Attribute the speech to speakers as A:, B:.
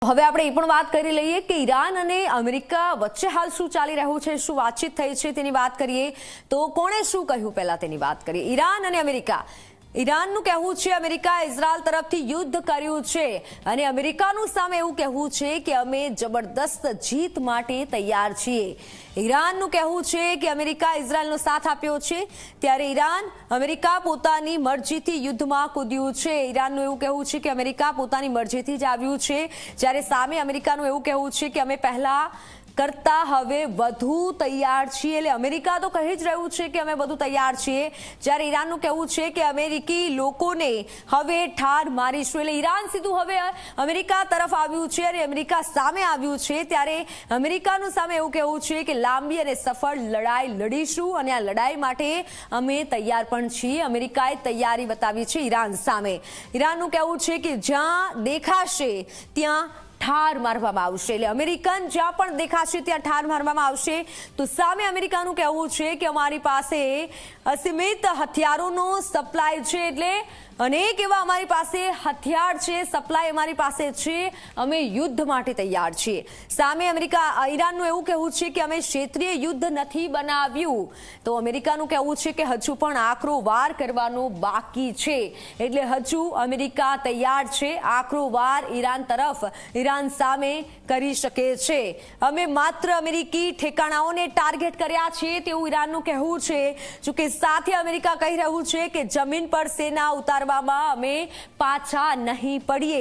A: હવે આપણે એ પણ વાત કરી લઈએ કે ઈરાન અને અમેરિકા વચ્ચે હાલ શું ચાલી રહ્યું છે, શું વાતચીત થઈ છે તેની વાત કરીએ તો કોણે શું કહ્યું પહેલા તેની વાત કરીએ। ઈરાન અને અમેરિકા, ઈરાનનું કહેવું છે અમેરિકાએ ઇઝરાયલ તરફથી યુદ્ધ કર્યું છે અને અમેરિકાનું સામે એવું કહેવું છે કે અમે જબરદસ્ત જીત માટે તૈયાર છીએ। ઈરાનનું કહેવું છે કે અમેરિકા ઇઝરાયલનો સાથ આપ્યો છે, ત્યારે ઈરાન અમેરિકા પોતાની મરજીથી યુદ્ધમાં કૂદ્યું છે। ઈરાનનું એવું કહેવું છે કે અમેરિકા પોતાની મરજીથી જ આવ્યું છે, જ્યારે સામે અમેરિકાનું એવું કહેવું છે કે અમે પહેલા કરતા હવે વધુ તૈયાર છીએ। એટલે અમેરિકા તો કહી જ રહ્યું છે કે અમે વધુ તૈયાર છીએ, જ્યારે ઈરાનનું કહેવું છે કે અમેરિકી લોકોને હવે ઠાર મારીશું। એટલે ઈરાન સીધું હવે અમેરિકા તરફ આવ્યું છે અને અમેરિકા સામે આવ્યું છે, ત્યારે અમેરિકાનું સામે એવું કહેવું છે કે લાંબી અને સફળ લડાઈ લડીશું અને આ લડાઈ માટે અમે તૈયાર પણ છીએ। અમેરિકાએ તૈયારી બતાવી છે ઈરાન સામે। ઈરાનનું કહેવું છે કે જ્યાં દેખાશે ત્યાં ઠાર મારવામાં આવશે। એટલે અમેરિકન જ્યાં પણ દેખાશે ત્યાં ઠાર મારવામાં આવશે। તો સામે અમેરિકાનું કહેવું છે કે અમારી પાસે અસીમિત હથિયારોનો સપ્લાય છે, એટલે અનેક એવા અમારી પાસે હથિયાર છે, સપ્લાય અમારી પાસે છે, અમે યુદ્ધ માટે તૈયાર છીએ। સામે ઈરાનનું એવું કહેવું છે કે અમે ક્ષેત્રીય યુદ્ધ નથી બનાવ્યું। તો અમેરિકાનું કહેવું છે કે હજુ પણ આકરો વાર કરવાનો બાકી છે, એટલે હજુ અમેરિકા તૈયાર છે આકરો વાર ઈરાન તરફ, ઈરાન સામે કરી શકે છે। અમે માત્ર અમેરિકી ઠેકાણાઓને ટાર્ગેટ કર્યા છે તેવું ઈરાનનું કહેવું છે। જોકે સાથે અમેરિકા કહી રહ્યું છે કે જમીન પર સેના ઉતારવામાં અમે પાછા નહીં પડીએ।